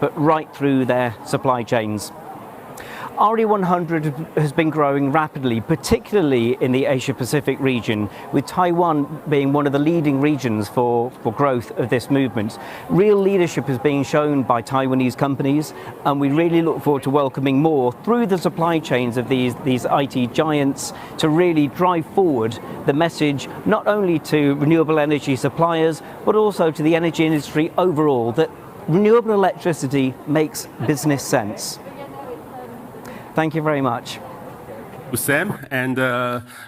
but right through their supply chains. RE100 has been growing rapidly, particularly in the Asia-Pacific region, with Taiwan being one of the leading regions for growth of this movement. Real leadership is being shown by Taiwanese companies, and we really look forward to welcoming more through the supply chains of these IT giants to really drive forward the message not only to renewable energy suppliers, but also to the energy industry overall, that renewable electricity makes business sense. Thank you very much. Sam, and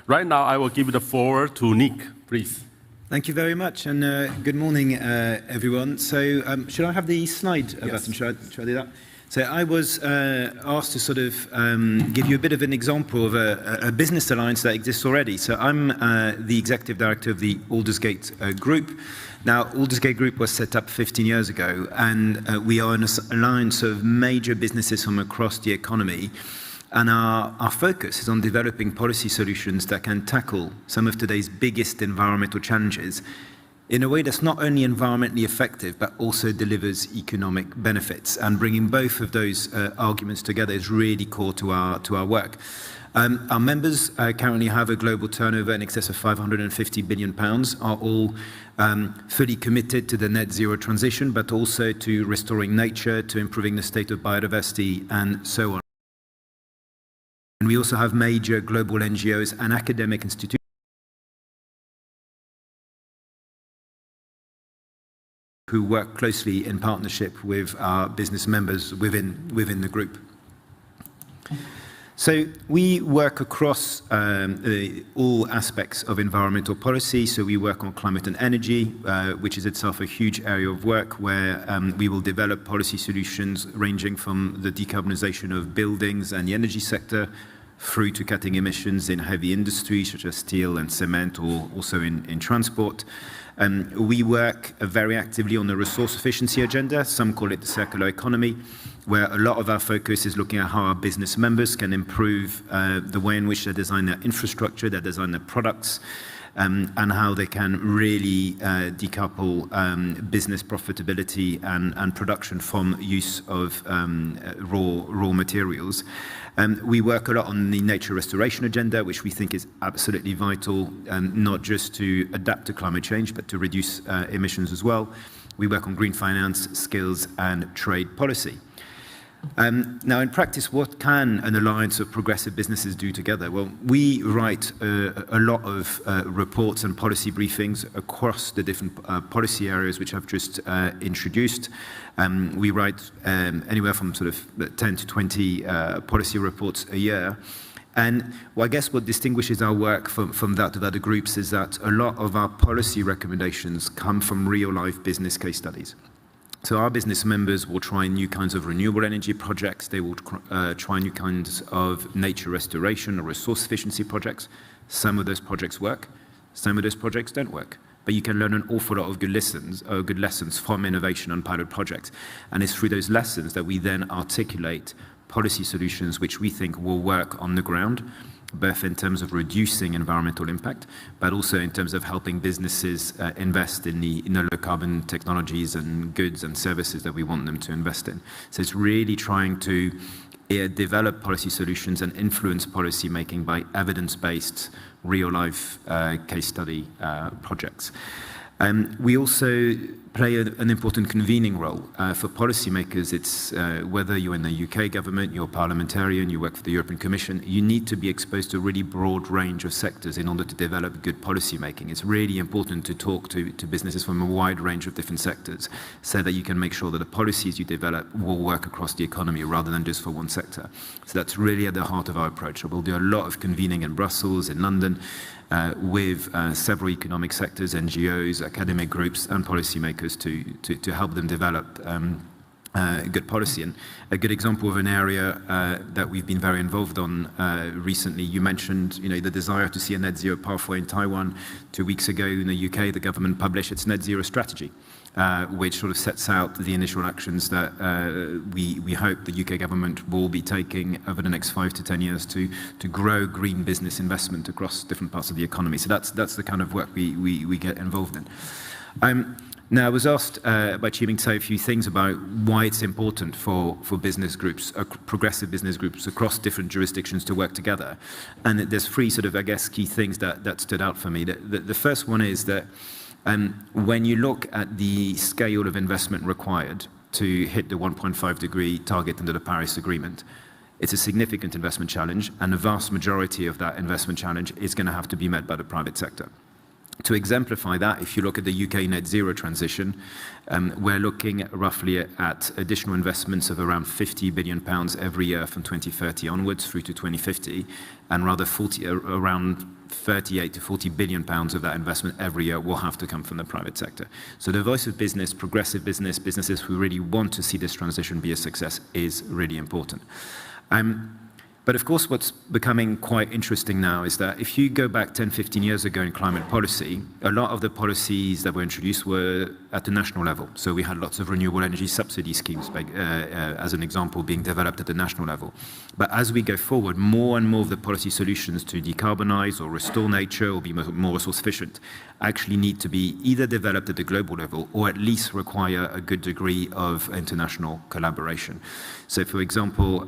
right now I will give the floor to Nick, please. Thank you very much, and good morning, everyone. So, should I have the slide button? Should I do that? So, I was asked to sort of give you a bit of an example of a business alliance that exists already. So, I'm the executive director of the Aldersgate Group. Now, Aldersgate Group was set up 15 years ago, and we are an alliance of major businesses from across the economy. And our focus is on developing policy solutions that can tackle some of today's biggest environmental challenges in a way that's not only environmentally effective, but also delivers economic benefits. And bringing both of those arguments together is really core to our work. Our members currently have a global turnover in excess of £550 billion, are all fully committed to the net zero transition, but also to restoring nature, to improving the state of biodiversity, and so on. And we also have major global NGOs and academic institutions who work closely in partnership with our business members within the group. So we work across all aspects of environmental policy. So we work on climate and energy, which is itself a huge area of work where we will develop policy solutions ranging from the decarbonization of buildings and the energy sector through to cutting emissions in heavy industry such as steel and cement, or also in transport. We work very actively on the resource efficiency agenda. Some call it the circular economy, where a lot of our focus is looking at how our business members can improve the way in which they design their infrastructure, they design their products, and how they can really decouple business profitability and production from use of raw materials. We work a lot on the nature restoration agenda, which we think is absolutely vital, not just to adapt to climate change, but to reduce emissions as well. We work on green finance, skills, and trade policy. Now, in practice, what can an alliance of progressive businesses do together? Well, we write a lot of reports and policy briefings across the different policy areas which I've just introduced. We write anywhere from sort of 10 to 20 policy reports a year. And well, I guess what distinguishes our work from that of other groups is that a lot of our policy recommendations come from real-life business case studies. So our business members will try new kinds of renewable energy projects. They will try new kinds of nature restoration or resource efficiency projects. Some of those projects work. Some of those projects don't work. But you can learn an awful lot of good lessons from innovation and pilot projects. And it's through those lessons that we then articulate policy solutions which we think will work on the ground, both in terms of reducing environmental impact, but also in terms of helping businesses invest in the low carbon technologies and goods and services that we want them to invest in. So it's really trying to develop policy solutions and influence policy making by evidence-based, real-life case study projects. We also play an important convening role for policymakers. It's whether you're in the UK government, you're a parliamentarian, you work for the European Commission, you need to be exposed to a really broad range of sectors in order to develop good policy making. It's really important to talk to businesses from a wide range of different sectors so that you can make sure that the policies you develop will work across the economy rather than just for one sector. So that's really at the heart of our approach. We'll do a lot of convening in Brussels, in London, with several economic sectors, NGOs, academic groups, and policymakers to help them develop good policy. And a good example of an area that we've been very involved on recently, you mentioned, the desire to see a net zero pathway in Taiwan. 2 weeks ago in the UK, the government published its net zero strategy, which sort of sets out the initial actions that we hope the UK government will be taking over the next 5 to 10 years to grow green business investment across different parts of the economy. So that's the kind of work we get involved in. Now, I was asked by Chi-Ming to say a few things about why it's important for business groups, progressive business groups across different jurisdictions to work together. And there's three sort of, I guess, key things that stood out for me. The first one is that when you look at the scale of investment required to hit the 1.5 degree target under the Paris Agreement, it's a significant investment challenge, and the vast majority of that investment challenge is going to have to be met by the private sector. To exemplify that, if you look at the UK net zero transition, we're looking roughly at additional investments of around £50 billion every year from 2030 onwards through to 2050, and rather around 38 to 40 billion pounds of that investment every year will have to come from the private sector. So the voice of business, progressive business, businesses who really want to see this transition be a success is really important. But of course, what's becoming quite interesting now is that if you go back 10, 15 years ago in climate policy, a lot of the policies that were introduced were at the national level. So we had lots of renewable energy subsidy schemes, as an example, being developed at the national level. But as we go forward, more and more of the policy solutions to decarbonize or restore nature or be more resource efficient actually need to be either developed at the global level or at least require a good degree of international collaboration. So for example,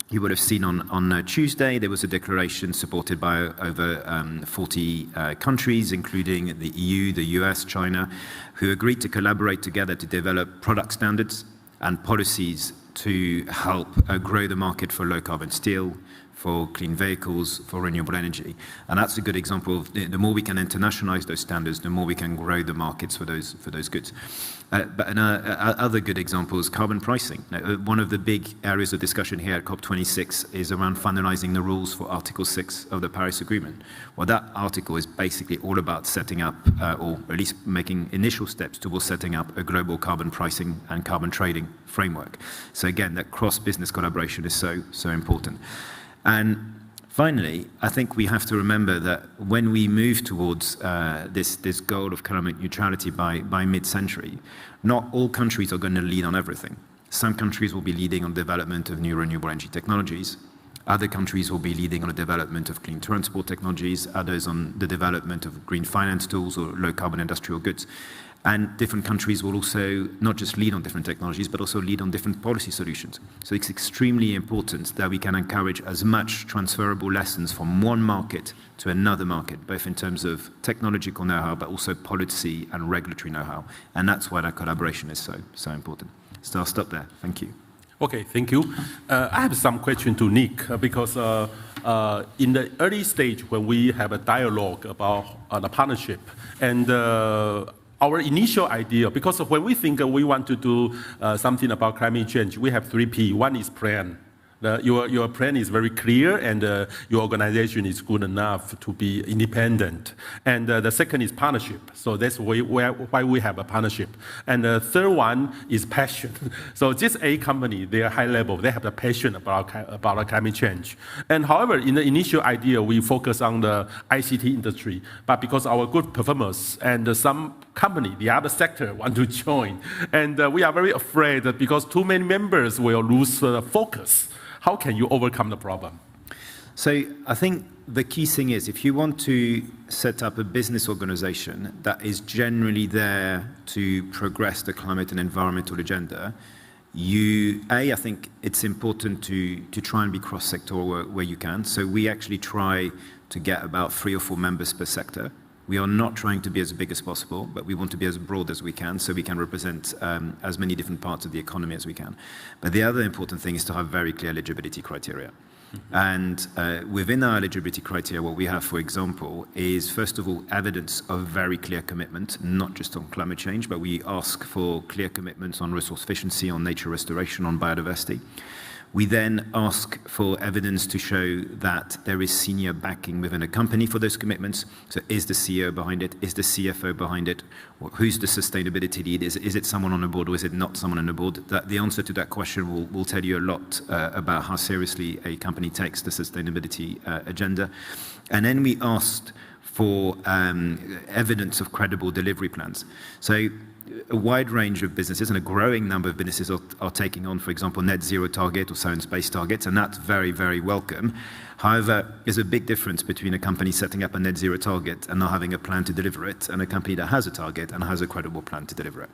you would have seen on Tuesday, there was a declaration supported by over 40 countries, including the EU, the US, China, who agreed to collaborate together to develop product standards and policies to help grow the market for low-carbon steel, for clean vehicles, for renewable energy. And that's a good example of the more we can internationalize those standards, the more we can grow the markets for those goods. But another good example is carbon pricing. Now, one of the big areas of discussion here at COP26 is around finalizing the rules for Article 6 of the Paris Agreement. Well, that article is basically all about setting up, or at least making initial steps towards setting up a global carbon pricing and carbon trading framework. So again, that cross-business collaboration is so important. And finally, I think we have to remember that when we move towards this goal of climate neutrality by mid-century, not all countries are going to lead on everything. Some countries will be leading on development of new renewable energy technologies. Other countries will be leading on the development of clean transport technologies, others on the development of green finance tools or low-carbon industrial goods. And different countries will also not just lead on different technologies, but also lead on different policy solutions. So it's extremely important that we can encourage as much transferable lessons from one market to another market, both in terms of technological know-how, but also policy and regulatory know-how. And that's why that collaboration is so important. So I'll stop there. Thank you. Okay, thank you. I have some question to Nick, because in the early stage when we have a dialogue about the partnership, and our initial idea, because when we think we want to do something about climate change, we have 3 P. One is plan. Your plan is very clear, and your organization is good enough to be independent. And the second is partnership. So that's why we have a partnership. And the third one is passion. So this A company, they are high level. They have the passion about climate change. And however, in the initial idea, we focus on the ICT industry. But because our good performers and some company, the other sector, want to join. And we are very afraid that because too many members will lose focus. How can you overcome the problem? So I think the key thing is, if you want to set up a business organization that is generally there to progress the climate and environmental agenda, I think it's important to try and be cross-sectoral where you can. So we actually try to get about 3 or 4 members per sector. We are not trying to be as big as possible, but we want to be as broad as we can so we can represent as many different parts of the economy as we can. But the other important thing is to have very clear eligibility criteria. Mm-hmm. And within our eligibility criteria, what we have, for example, is first of all, evidence of very clear commitment, not just on climate change, but we ask for clear commitments on resource efficiency, on nature restoration, on biodiversity. We then ask for evidence to show that there is senior backing within a company for those commitments. So is the CEO behind it? Is the CFO behind it? Who's the sustainability lead? Is it someone on the board or is it not someone on the board? The answer to that question will tell you a lot about how seriously a company takes the sustainability agenda. And then we asked for evidence of credible delivery plans. So a wide range of businesses and a growing number of businesses are taking on, for example, net zero target or science-based targets, and that's very, very welcome. However, there's a big difference between a company setting up a net zero target and not having a plan to deliver it, and a company that has a target and has a credible plan to deliver it.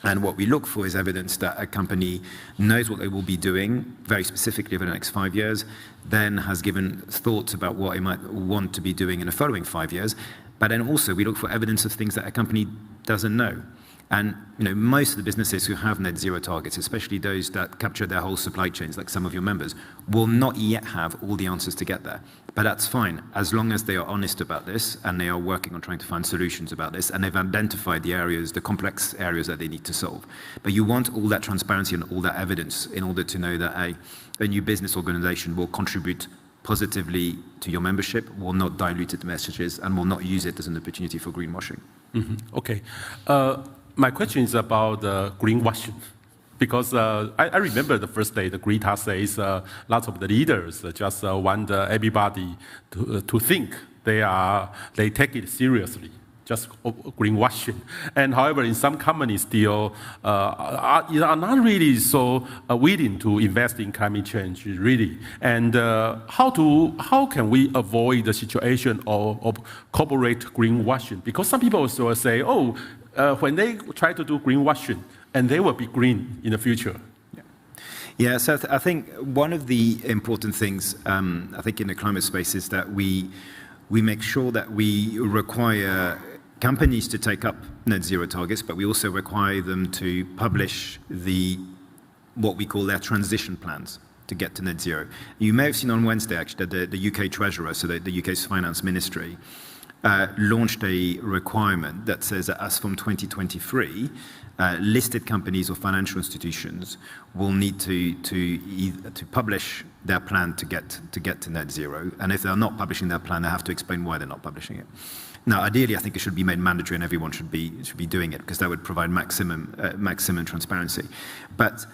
And what we look for is evidence that a company knows what they will be doing very specifically over the next 5 years, then has given thoughts about what it might want to be doing in the following 5 years. But then also we look for evidence of things that a company doesn't know. And most of the businesses who have net zero targets, especially those that capture their whole supply chains, like some of your members, will not yet have all the answers to get there. But that's fine, as long as they are honest about this and they are working on trying to find solutions about this, and they've identified the areas, the complex areas that they need to solve. But you want all that transparency and all that evidence in order to know that a new business organization will contribute positively to your membership, will not dilute its messages, and will not use it as an opportunity for greenwashing. Mm-hmm. Okay. My question is about greenwashing, because I remember the first day the Greta says lots of the leaders just want everybody to think they take it seriously, just greenwashing. And however, in some companies still are not really so willing to invest in climate change, really. And how can we avoid the situation of corporate greenwashing? Because some people also say, when they try to do greenwashing, and they will be green in the future. Yeah, so I think one of the important things, I think in the climate space is that we make sure that we require companies to take up net zero targets, but we also require them to publish what we call their transition plans to get to net zero. You may have seen on Wednesday, actually, that the UK Treasurer, so the UK's Finance Ministry, launched a requirement that says that as from 2023, listed companies or financial institutions will need to publish their plan to get to net zero. And if they're not publishing their plan, they have to explain why they're not publishing it. Now, ideally, I think it should be made mandatory and everyone should be doing it, because that would provide maximum transparency. But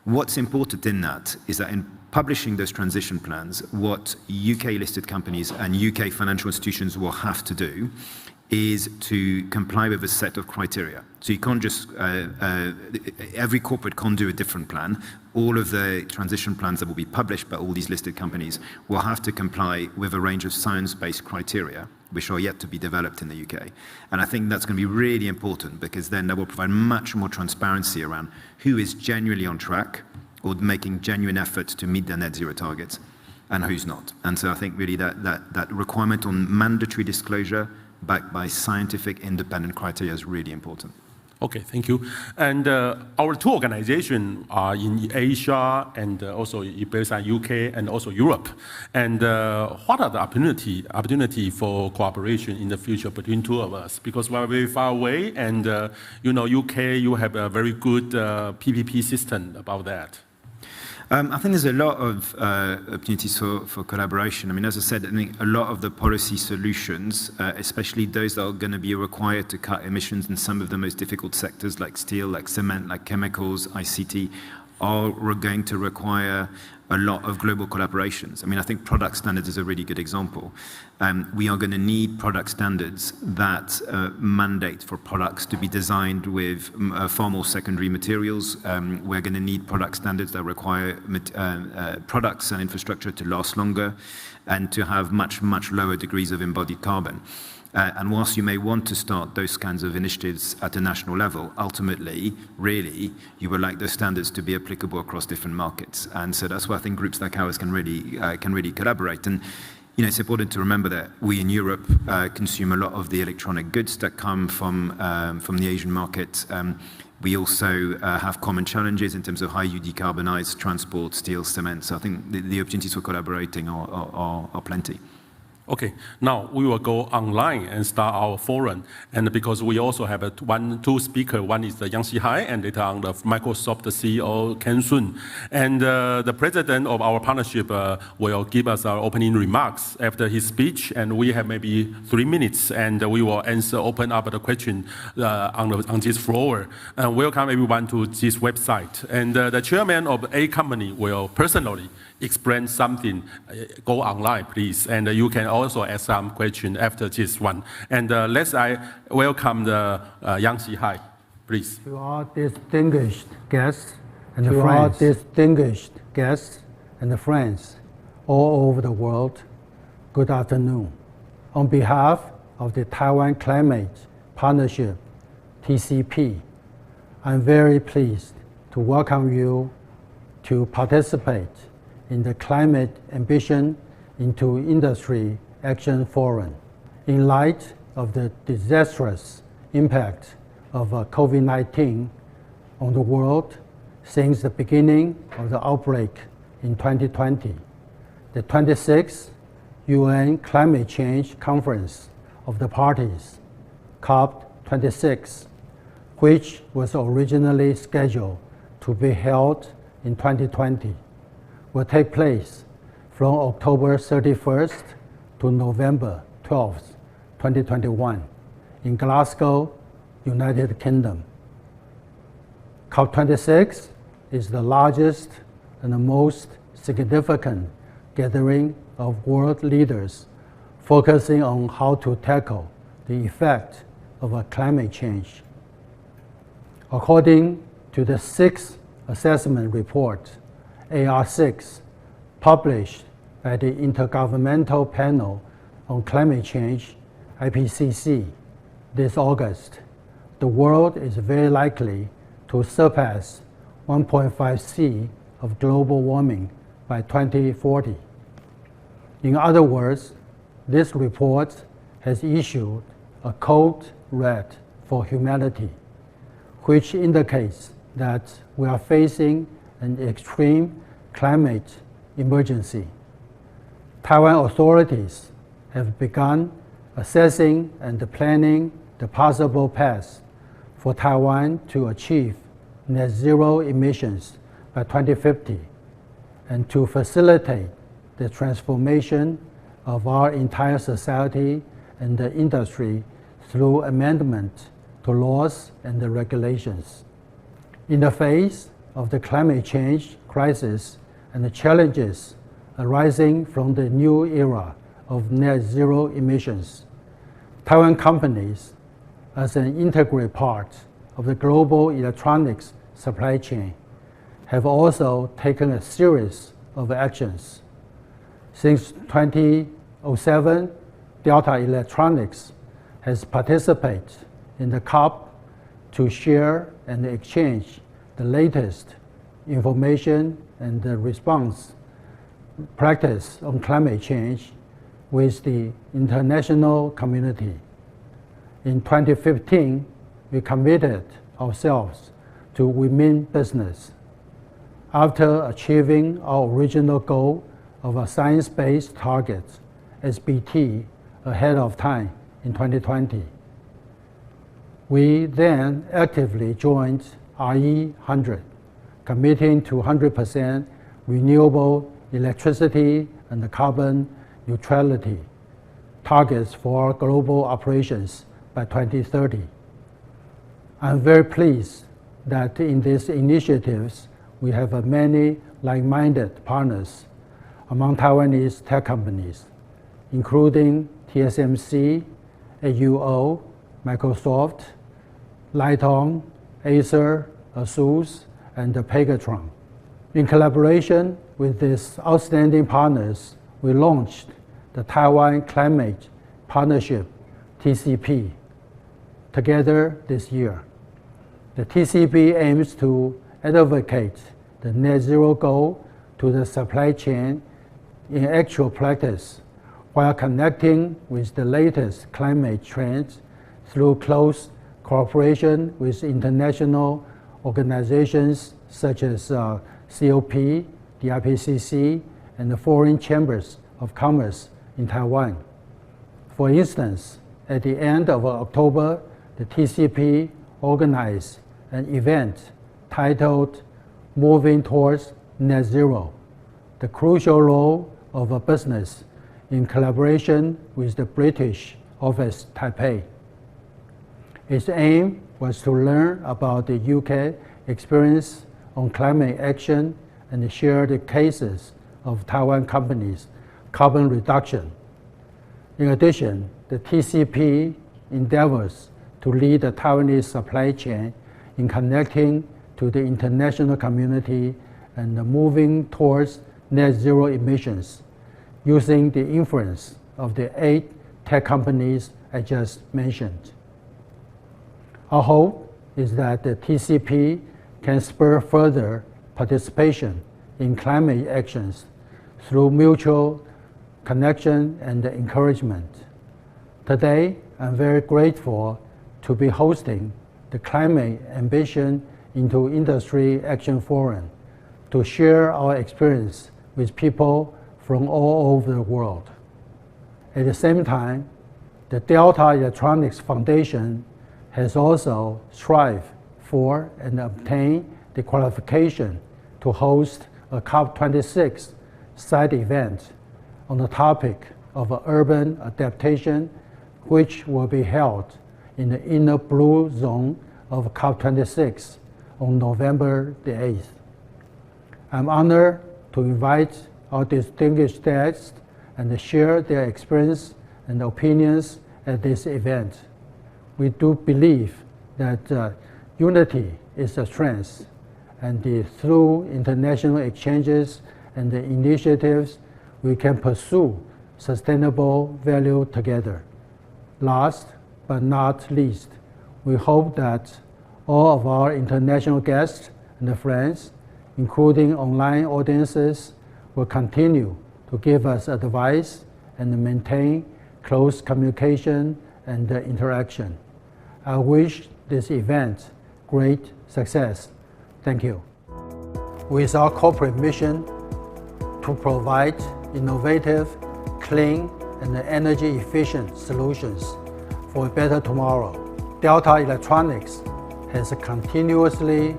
what's important in that is that in publishing those transition plans, what UK-listed companies and UK financial institutions will have to do is to comply with a set of criteria. So you can't just, every corporate can't do a different plan. All of the transition plans that will be published by all these listed companies will have to comply with a range of science-based criteria, which are yet to be developed in the UK. And I think that's going to be really important, because then that will provide much more transparency around who is genuinely on track or making genuine efforts to meet their net zero targets and who's not. And so I think really that requirement on mandatory disclosure backed by scientific independent criteria is really important. Okay, thank you. And our two organizations are in Asia and also based in UK and also Europe. And what are the opportunity for cooperation in the future between two of us? Because we are very far away, and UK, you have a very good PPP system about that. I think there's a lot of opportunities for collaboration. I mean, as I said, I think a lot of the policy solutions, especially those that are going to be required to cut emissions in some of the most difficult sectors like steel, like cement, like chemicals, ICT, are going to require a lot of global collaborations. I mean, I think product standards is a really good example. We are going to need product standards that mandate for products to be designed with far more secondary materials. We're going to need product standards that require products and infrastructure to last longer and to have much, much lower degrees of embodied carbon. And whilst you may want to start those kinds of initiatives at a national level, ultimately, really, you would like those standards to be applicable across different markets. And so that's why I think groups like ours can really collaborate. And it's important to remember that we in Europe consume a lot of the electronic goods that come from the Asian market. We also have common challenges in terms of how you decarbonize transport, steel, cement. So I think the opportunities for collaborating are plenty. Okay, now we will go online and start our forum. And because we also have two speakers, one is the Yang Xihai, and later on the Microsoft CEO Ken Sun. And the president of our partnership will give us our opening remarks after his speech, and we have maybe 3 minutes, and we will open up the question on this floor. And welcome everyone to this website. And the chairman of a company will personally explain something. Go online, please, and you can also ask some question after this one. And I welcome the Yang Xihai. Please. To our distinguished guests and friends all over the world, good afternoon. On behalf of the Taiwan Climate Partnership, TCP, I'm very pleased to welcome you to participate in the Climate Ambition into Industry Action Forum. In light of the disastrous impact of COVID-19 on the world since the beginning of the outbreak in 2020, the 26th UN Climate Change Conference of the Parties, COP26, which was originally scheduled to be held in 2020, will take place from October 31st to November 12th, 2021, in Glasgow, United Kingdom. COP26 is the largest and the most significant gathering of world leaders focusing on how to tackle the effect of climate change. According to the 6th Assessment Report, AR6, published by the Intergovernmental Panel on Climate Change, IPCC, this August, the world is very likely to surpass 1.5 C of global warming by 2040. In other words, this report has issued a code red for humanity, which indicates that we are facing an extreme climate emergency. Taiwan authorities have begun assessing and planning the possible paths for Taiwan to achieve net zero emissions by 2050 and to facilitate the transformation of our entire society and the industry through amendment to laws and the regulations. In the face of the climate change crisis and the challenges arising from the new era of net zero emissions, Taiwan companies, as an integral part of the global electronics supply chain, have also taken a series of actions. Since 2007, Delta Electronics has participated in the COP to share and exchange the latest information and the response practice on climate change with the international community. In 2015, we committed ourselves to women business. After achieving our original goal of a science-based target, SBT, ahead of time in 2020, we then actively joined RE100, committing to 100% renewable electricity and carbon neutrality targets for global operations by 2030. I'm very pleased that in these initiatives, we have many like-minded partners among Taiwanese tech companies, including TSMC, AUO, Microsoft, Lite-On, Acer, ASUS, and Pegatron. In collaboration with these outstanding partners, we launched the Taiwan Climate Partnership, TCP, together this year. The TCP aims to advocate the net zero goal to the supply chain in actual practice while connecting with the latest climate trends through close cooperation with international organizations such as COP, the IPCC, and the foreign chambers of commerce in Taiwan. For instance, at the end of October, the TCP organized an event titled Moving Towards Net Zero, the crucial role of a business in collaboration with the British office Taipei. Its aim was to learn about the UK experience on climate action and share the cases of Taiwan companies' carbon reduction. In addition, the TCP endeavors to lead the Taiwanese supply chain in connecting to the international community and moving towards net zero emissions using the influence of the 8 tech companies I just mentioned. Our hope is that the TCP can spur further participation in climate actions through mutual connection and encouragement. Today, I'm very grateful to be hosting the Climate Ambition into Industry Action Forum to share our experience with people from all over the world. At the same time, the Delta Electronics Foundation has also strived for and obtained the qualification to host a COP26 side event on the topic of urban adaptation, which will be held in the inner blue zone of COP26 on November the 8th. I'm honored to invite our distinguished guests and share their experience and opinions at this event. We do believe that unity is a strength, and through international exchanges and the initiatives, we can pursue sustainable value together. Last but not least, we hope that all of our international guests and friends, including online audiences, will continue to give us advice and maintain close communication and interaction. I wish this event great success. Thank you. With our corporate mission to provide innovative, clean, and energy-efficient solutions for a better tomorrow, Delta Electronics has continuously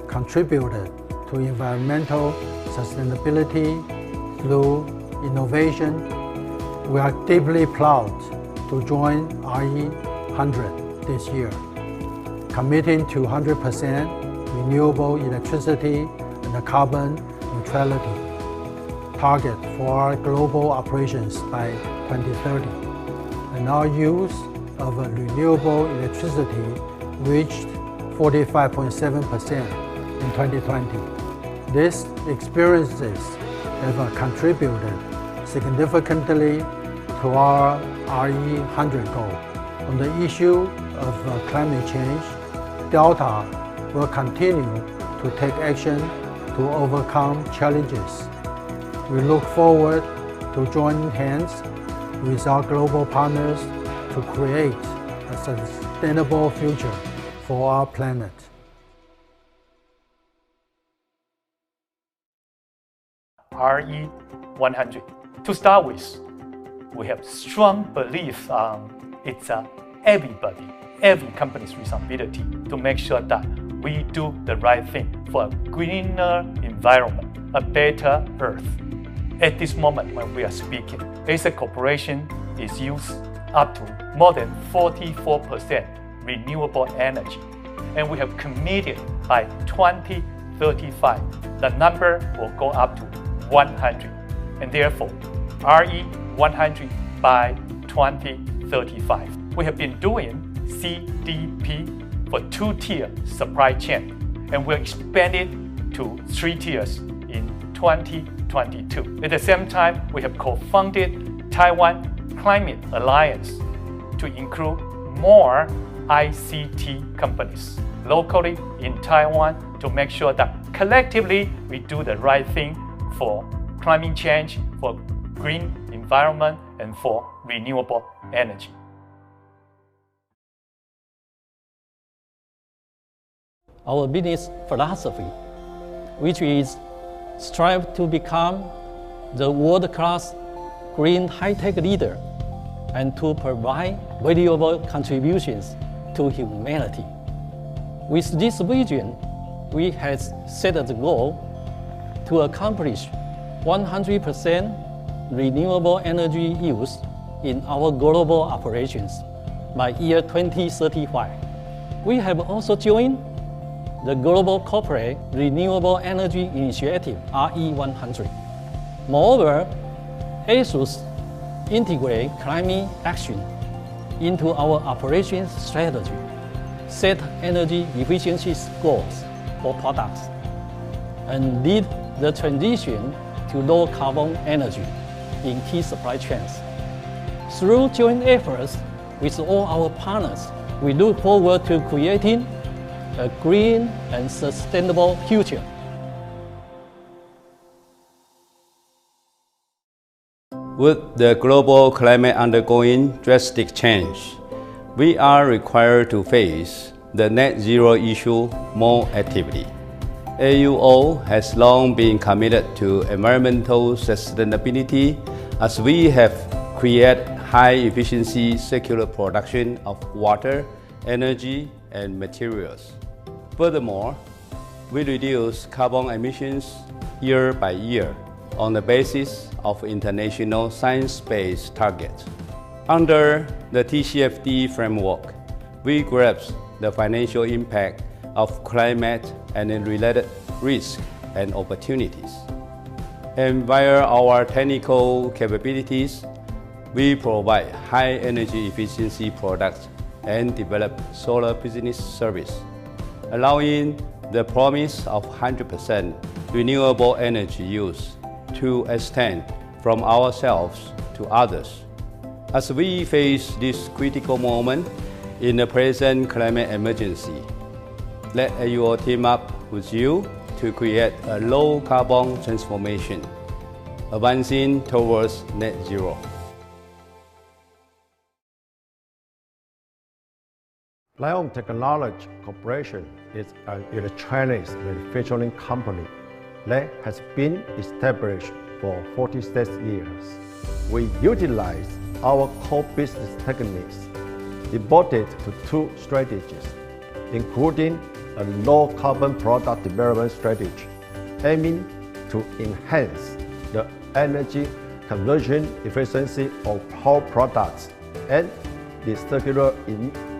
contributed to environmental sustainability through innovation. We are deeply proud to join RE100 this year, committing to 100% renewable electricity and carbon neutrality target for our global operations by 2030. And our use of renewable electricity reached 45.7% in 2020. These experiences have contributed significantly to our RE100 goal. On the issue of climate change, Delta will continue to take action to overcome challenges. We look forward to joining hands with our global partners to create a sustainable future for our planet. RE100. To start with, we have strong belief it's every company's responsibility to make sure that we do the right thing for a greener environment, a better earth. At this moment when we are speaking, Acer Corporation is used up to more than 44% renewable energy, and we have committed by 2035, the number will go up to 100, and therefore RE100 by 2035. We have been doing CDP for 2-tier supply chain, and we'll expand it to 3 tiers in 2022. At the same time, we have co-founded Taiwan Climate Alliance to include more ICT companies locally in Taiwan to make sure that collectively we do the right thing for climate change, for green environment, and for renewable energy. Our business philosophy, which is strive to become the world-class green high-tech leader and to provide valuable contributions to humanity. With this vision, we have set the goal to accomplish 100% renewable energy use in our global operations by year 2035. We have also joined the Global Corporate Renewable Energy Initiative, RE100. Moreover, ASUS integrate climate action into our operations strategy. set energy efficiency goals for products, and lead the transition to low carbon energy in key supply chains. Through joint efforts with all our partners, we look forward to creating a green and sustainable future. With the global climate undergoing drastic change, we are required to face the net zero issue more actively. AUO has long been committed to environmental sustainability as we have created high-efficiency circular production of water, energy, and materials. Furthermore, we reduce carbon emissions year by year on the basis of international science-based targets. Under the TCFD framework, we grasp the financial impact of climate and related risks and opportunities. And via our technical capabilities, we provide high energy efficiency products and develop solar business service, allowing the promise of 100% renewable energy use to extend from ourselves to others. As we face this critical moment in the present climate emergency, let AUO team up with you to create a low carbon transformation, advancing towards net zero. Lyon Technology Corporation is an electronics manufacturing company that has been established for 46 years. We utilize our core business techniques devoted to two strategies, including a low-carbon product development strategy, aiming to enhance the energy conversion efficiency of our products, and the circular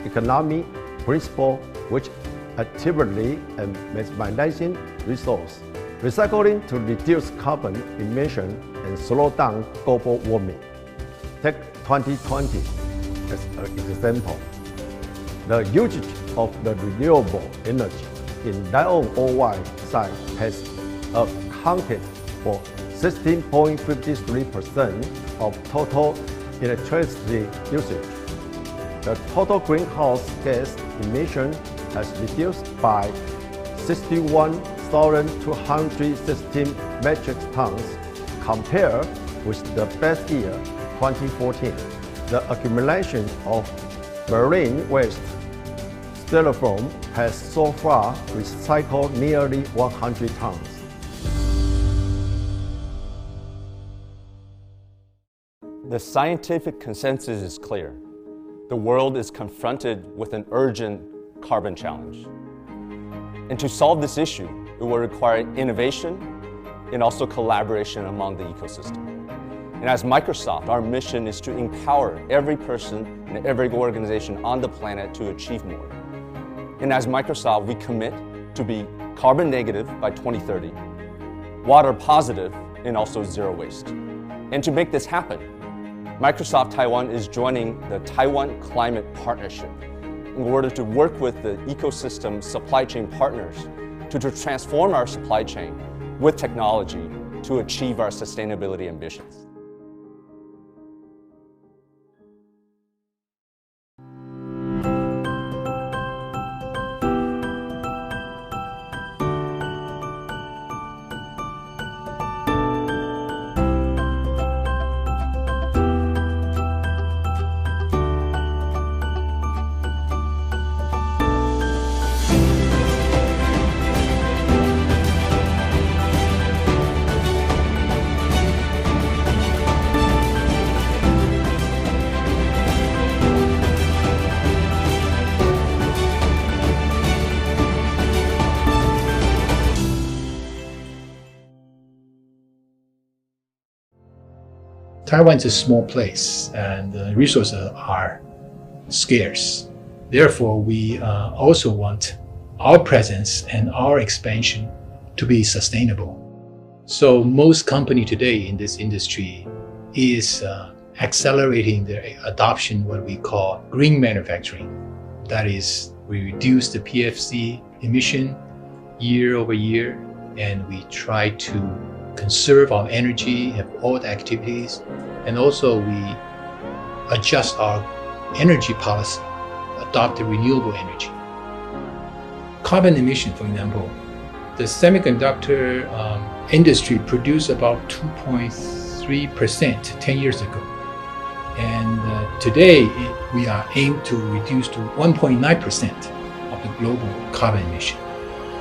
economy principle, which actively and maximizing resource recycling to reduce carbon emission and slow down global warming. Take 2020 as an example. The usage of the renewable energy in Lyon OY site has accounted for 16.53% of total electricity usage. The total greenhouse gas emission has reduced by 61,216 metric tons compared with the best year, 2014. The accumulation of marine waste styrofoam has so far recycled nearly 100 tons. The scientific consensus is clear. The world is confronted with an urgent carbon challenge. And to solve this issue, it will require innovation and also collaboration among the ecosystem. And as Microsoft, our mission is to empower every person and every organization on the planet to achieve more. And as Microsoft, we commit to be carbon negative by 2030, water positive, and also zero waste. And to make this happen, Microsoft Taiwan is joining the Taiwan Climate Partnership in order to work with the ecosystem supply chain partners to transform our supply chain with technology to achieve our sustainability ambitions. Taiwan is a small place and the resources are scarce. Therefore, we also want our presence and our expansion to be sustainable. So most company today in this industry is accelerating their adoption, what we call green manufacturing. That is We reduce the PFC emission year over year, and we try to conserve our energy, have all the activities, and also we adjust our energy policy, adopt the renewable energy. Carbon emission, for example, the semiconductor industry produced about 2.3% 10 years ago. And today, we are aimed to reduce to 1.9% of the global carbon emission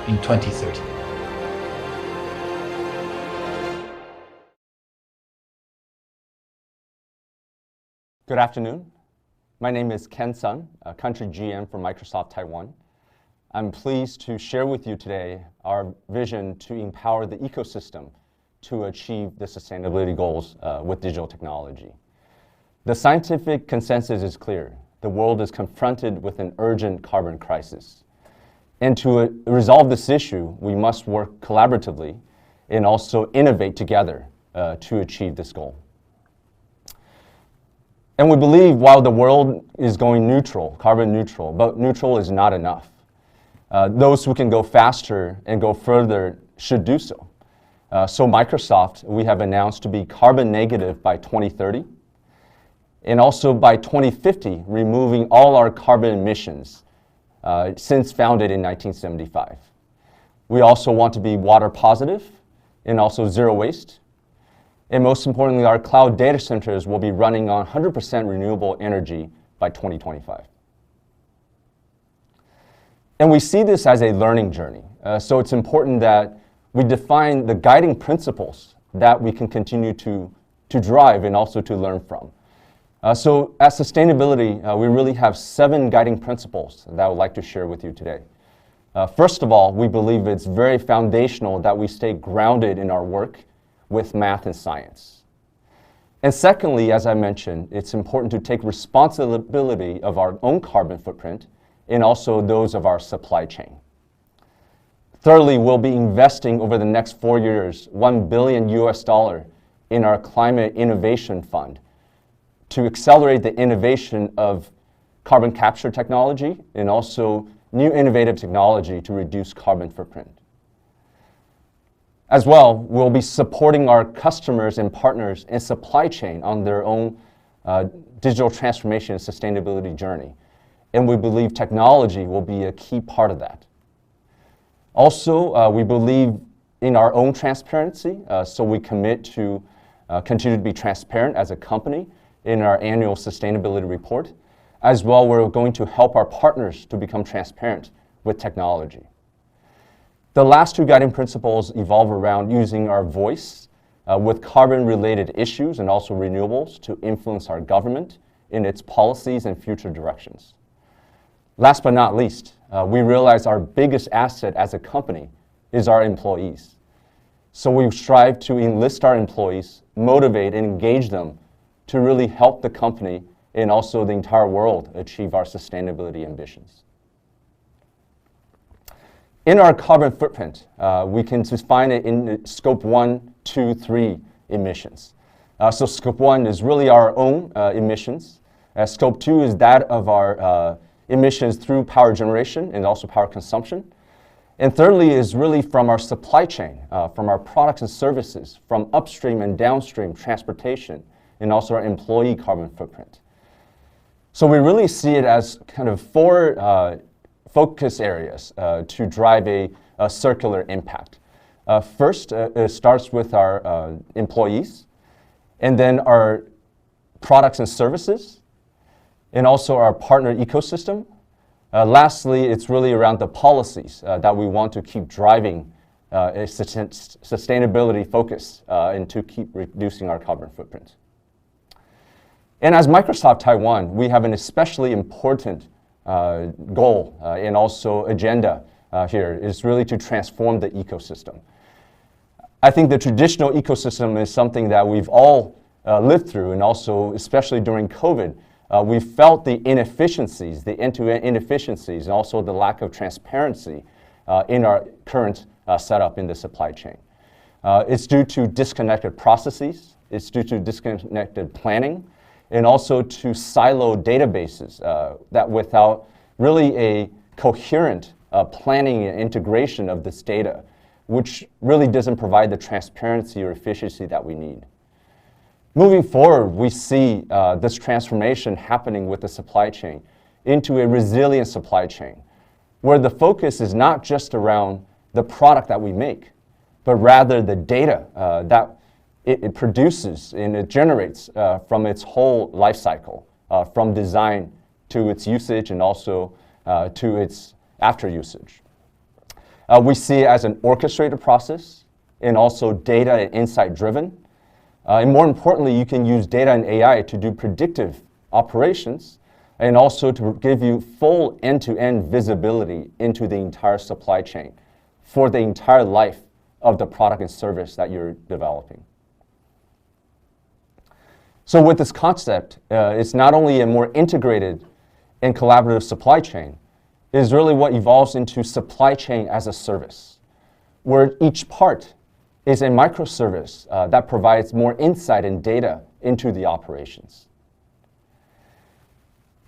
in 2030. Good afternoon. My name is Ken Sun, a country GM for Microsoft Taiwan. I'm pleased to share with you today our vision to empower the ecosystem to achieve the sustainability goals with digital technology. The scientific consensus is clear. The world is confronted with an urgent carbon crisis. And to resolve this issue, we must work collaboratively and also innovate together to achieve this goal. And we believe while the world is going neutral, carbon neutral, but neutral is not enough. Those who can go faster and go further should do so. So Microsoft, we have announced to be carbon negative by 2030, and also by 2050, removing all our carbon emissions since founded in 1975. We also want to be water positive and also zero waste. And most importantly, our cloud data centers will be running on 100% renewable energy by 2025. And we see this as a learning journey. So it's important that we define the guiding principles that we can continue to drive and also to learn from. So at sustainability, we really have 7 guiding principles that I would like to share with you today. First of all, we believe it's very foundational that we stay grounded in our work with math and science. And secondly, as I mentioned, it's important to take responsibility of our own carbon footprint and also those of our supply chain. Thirdly, we'll be investing over the next 4 years, $1 billion in our Climate Innovation Fund to accelerate the innovation of carbon capture technology and also new innovative technology to reduce carbon footprint. As well, we'll be supporting our customers and partners and supply chain on their own digital transformation and sustainability journey. And we believe technology will be a key part of that. Also, we believe in our own transparency, so we commit to continue to be transparent as a company in our annual sustainability report. As well, we're going to help our partners to become transparent with technology. The last 2 guiding principles evolve around using our voice with carbon-related issues and also renewables to influence our government in its policies and future directions. Last but not least, we realize our biggest asset as a company is our employees. So we strive to enlist our employees, motivate and engage them to really help the company and also the entire world achieve our sustainability ambitions. In our carbon footprint, we can define it in scope 1, 2, 3 emissions. So scope 1 is really our own emissions. Scope 2 is that of our emissions through power generation and also power consumption. And thirdly is really from our supply chain, from our products and services, from upstream and downstream transportation, and also our employee carbon footprint. So we really see it as kind of 4 focus areas to drive a circular impact. First, it starts with our employees, and then our products and services, and also our partner ecosystem. Lastly, it's really around the policies that we want to keep driving a sustainability focus and to keep reducing our carbon footprint. And as Microsoft Taiwan, we have an especially important goal and also agenda here is really to transform the ecosystem. I think the traditional ecosystem is something that we've all lived through, and also especially during COVID, we felt the inefficiencies, the end-to-end inefficiencies, and also the lack of transparency in our current setup in the supply chain. It's due to disconnected processes, it's due to disconnected planning, and also to siloed databases that without really a coherent planning and integration of this data, which really doesn't provide the transparency or efficiency that we need. Moving forward, we see this transformation happening with the supply chain into a resilient supply chain, where the focus is not just around the product that we make, but rather the data that it produces and it generates from its whole life cycle, from design to its usage and also to its after usage. We see it as an orchestrated process and also data and insight driven. And more importantly, you can use data and AI to do predictive operations and also to give you full end-to-end visibility into the entire supply chain for the entire life of the product and service that you're developing. So with this concept, it's not only a more integrated and collaborative supply chain, it is really what evolves into supply chain as a service, where each part is a microservice that provides more insight and data into the operations.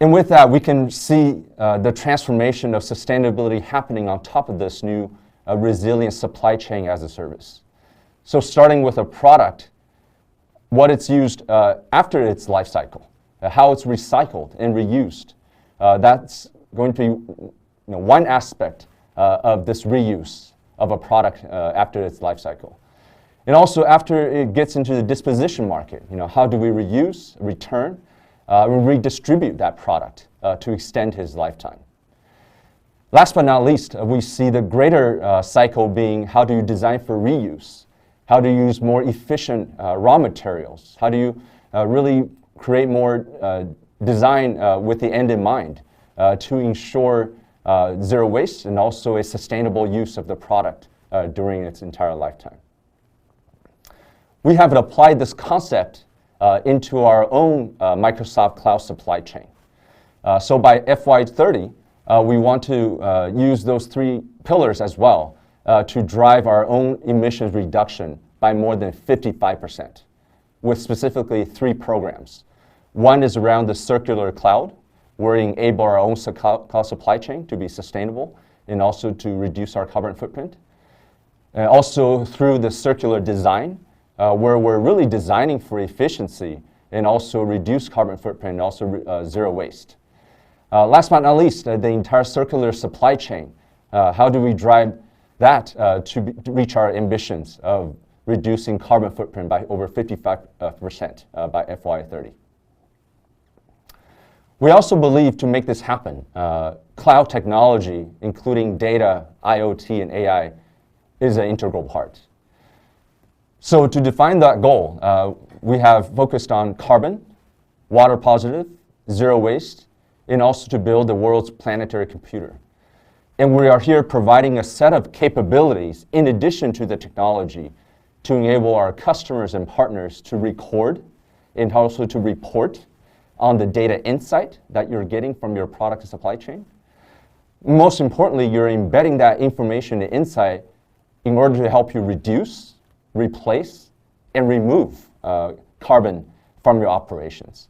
And with that, we can see the transformation of sustainability happening on top of this new resilient supply chain as a service. So starting with a product, what it's used after its life cycle, how it's recycled and reused. That's going to be one aspect of this reuse of a product after its life cycle. And also after it gets into the disposition market, how do we reuse, return, and redistribute that product to extend his lifetime. Last but not least, we see the greater cycle being how do you design for reuse? How do you use more efficient raw materials? How do you really create more design with the end in mind to ensure zero waste and also a sustainable use of the product during its entire lifetime? We have applied this concept into our own Microsoft Cloud supply chain. So by FY30, we want to use those three pillars as well to drive our own emissions reduction by more than 55%, with specifically three programs. One is around the circular cloud, where we enable our own cloud supply chain to be sustainable and also to reduce our carbon footprint. Also through the circular design, where we're really designing for efficiency and also reduce carbon footprint and also zero waste. Last but not least, the entire circular supply chain. How do we drive that to reach our ambitions of reducing carbon footprint by over 55% by FY30? We also believe to make this happen, cloud technology, including data, IoT, and AI, is an integral part. So to define that goal, we have focused on carbon, water positive, zero waste, and also to build the world's planetary computer. And we are here providing a set of capabilities in addition to the technology to enable our customers and partners to record and also to report on the data insight that you're getting from your product and supply chain. Most importantly, you're embedding that information and insight in order to help you reduce, replace, and remove carbon from your operations.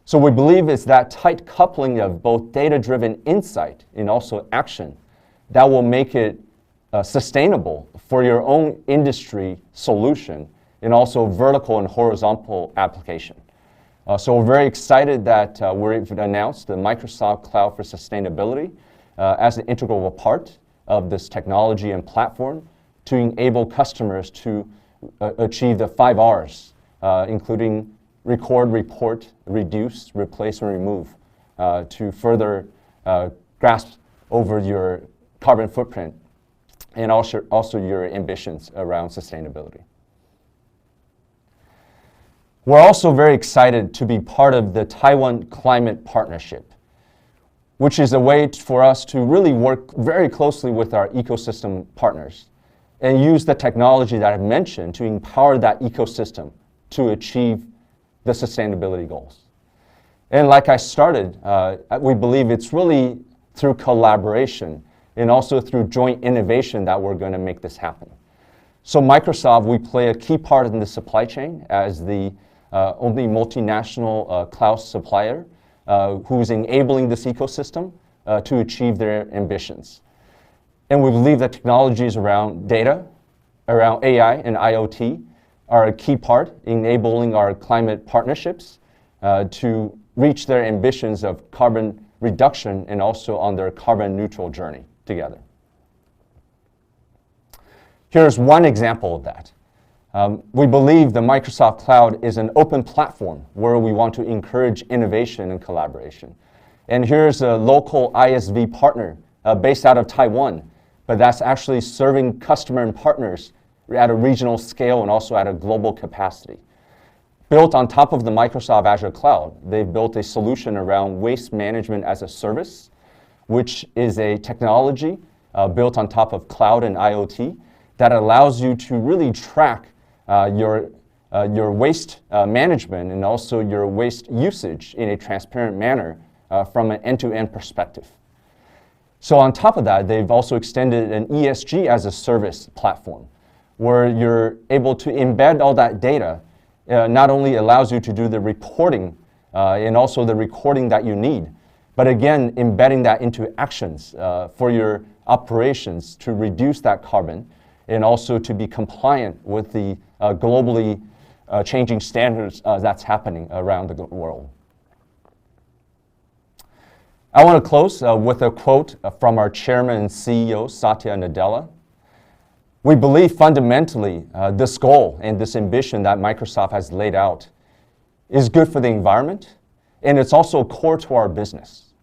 So we believe it's that tight coupling of both data-driven insight and also action that will make it sustainable for your own industry solution and also vertical and horizontal application. So we're very excited that we've announced the Microsoft Cloud for Sustainability as an integral part of this technology and platform to enable customers to achieve the 5 Rs, including record, report, reduce, replace, and remove, to further grasp over your carbon footprint and also your ambitions around sustainability. We're also very excited to be part of the Taiwan Climate Partnership, which is a way for us to really work very closely with our ecosystem partners and use the technology that I've mentioned to empower that ecosystem to achieve the sustainability goals. And like I started, we believe it's really through collaboration and also through joint innovation that we're going to make this happen. So Microsoft, we play a key part in the supply chain as the only multinational cloud supplier who's enabling this ecosystem to achieve their ambitions. And we believe that technologies around data, around AI and IoT are a key part in enabling our climate partnerships to reach their ambitions of carbon reduction and also on their carbon neutral journey together. Here's one example of that. We believe the Microsoft Cloud is an open platform where we want to encourage innovation and collaboration. And here's a local ISV partner based out of Taiwan, but that's actually serving customer and partners at a regional scale and also at a global capacity. Built on top of the Microsoft Azure Cloud, they've built a solution around waste management as a service, which is a technology built on top of cloud and IoT that allows you to really track your waste management and also your waste usage in a transparent manner from an end-to-end perspective. So on top of that, they've also extended an ESG as a service platform where you're able to embed all that data. Not only allows you to do the reporting and also the recording that you need, but again, embedding that into actions for your operations to reduce that carbon and also to be compliant with the globally changing standards that's happening around the world. I want to close with a quote from our chairman and CEO, Satya Nadella. We believe fundamentally this goal and this ambition that Microsoft has laid out is good for the environment, and it's also core to our business.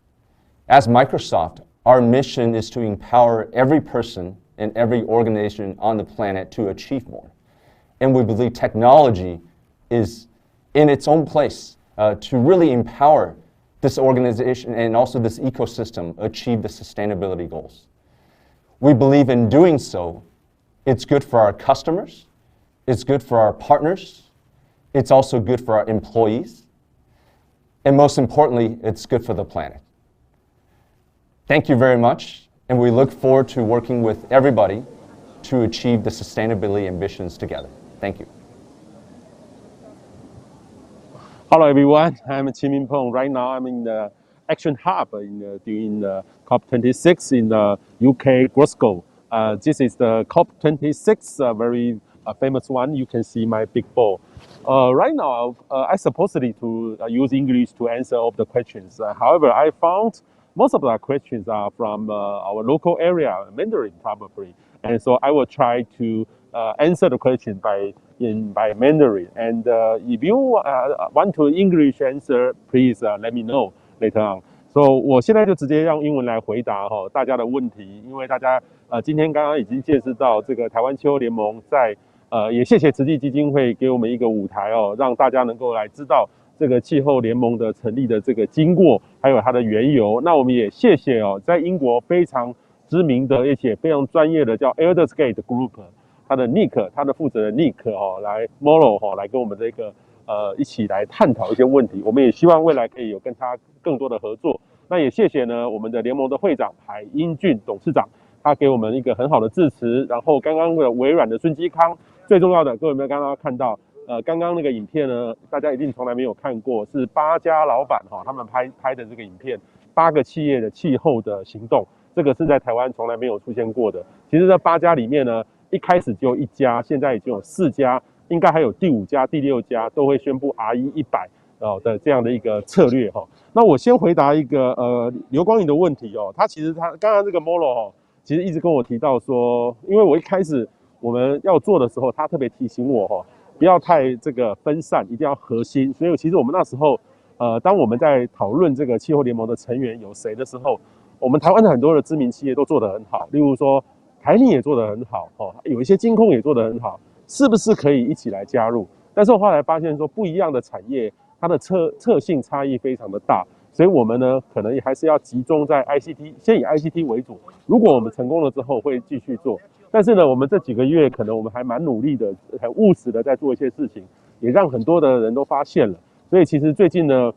As Microsoft, our mission is to empower every person and every organization on the planet to achieve more. And we believe technology is in its own place to really empower this organization and also this ecosystem achieve the sustainability goals. We believe in doing so, it's good for our customers, it's good for our partners, it's also good for our employees, and most importantly, it's good for the planet. Thank you very much. And we look forward to working with everybody to achieve the sustainability ambitions together. Thank you. Hello everyone, I'm Qin Peng. Right now I'm in the Action Hub during the COP26 in the UK, Glasgow. This is the COP26, very famous one. You can see my big ball. Right now, I supposedly to use English to answer all the questions. However, I found most of the questions are from our local area, Mandarin probably. And so I will try to answer the question by Mandarin. And if you want to English answer, please let me know later on. So 我现在就直接用英文来回答大家的问题，因为大家今天刚刚已经见识到这个台湾气候联盟在也谢谢慈济基金会给我们一个舞台让大家能够来知道这个气候联盟的成立的这个经过，还有它的缘由。那我们也谢谢在英国非常知名的而且非常专业的叫 Eldersgate Group， 他的 Nick， 他的负责人 Nick 来 Moro 来跟我们这个一起来探讨一些问题。我们也希望未来可以有跟他更多的合作。那也谢谢呢我们的联盟的会长海英俊董事长，他给我们一个很好的致辞。然后刚刚的微软的孙基康，最重要的各位有没有刚刚看到？刚刚那个影片呢，大家一定从来没有看过，是8家老板他们拍的这个影片，8个企业的气候的行动，这个是在台湾从来没有出现过的。其实这8家里面呢，一开始就1家，现在已经有4家，应该还有第5家、第6家都会宣布 RE100的这样的一个策略那我先回答一个刘光颖的问题他其实刚刚这个 Molo 其实一直跟我提到说，因为我一开始我们要做的时候，他特别提醒我不要太这个分散，一定要核心。所以其实我们那时候，当我们在讨论这个气候联盟的成员有谁的时候，我们台湾的很多的知名企业都做得很好，例如说台泥也做得很好，有一些金控也做得很好，是不是可以一起来加入？但是我后来发现说，不一样的产业，它的特性差异非常的大，所以我们呢，可能还是要集中在 ICT， 先以 ICT 为主。如果我们成功了之后，会继续做。但是呢，我们这几个月可能我们还蛮努力的，很务实的在做一些事情，也让很多的人都发现了。所以其实最近呢，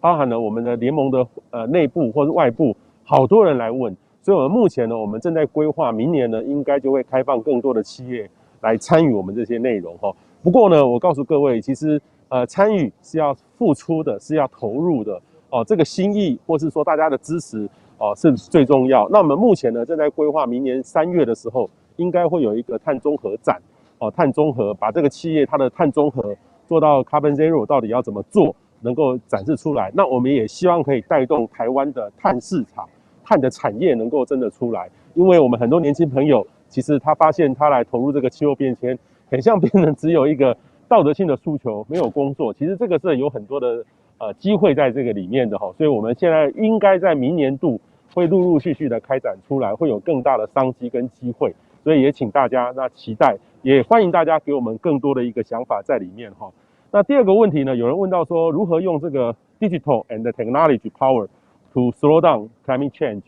包含了我们的联盟的内部或是外部，好多人来问。所以我们目前呢，我们正在规划，明年呢应该就会开放更多的企业来参与我们这些内容不过呢，我告诉各位，其实参与是要付出的，是要投入的这个心意或是说大家的支持，是最重要。那我们目前呢正在规划明年3月的时候，应该会有一个碳中和展，碳中和把这个企业它的碳中和做到 Carbon Zero 到底要怎么做，能够展示出来。那我们也希望可以带动台湾的碳市场、碳的产业能够真的出来，因为我们很多年轻朋友其实他发现他来投入这个气候变迁，很像变成只有一个道德性的诉求，没有工作。其实这个是有很多的机会在这个里面的哈，所以我们现在应该在明年度会陆陆续续的开展出来，会有更大的商机跟机会。所以也请大家那期待，也欢迎大家给我们更多的一个想法在里面哈。那第二个问题呢，有人问到说如何用这个 digital and technology power to slow down climate change。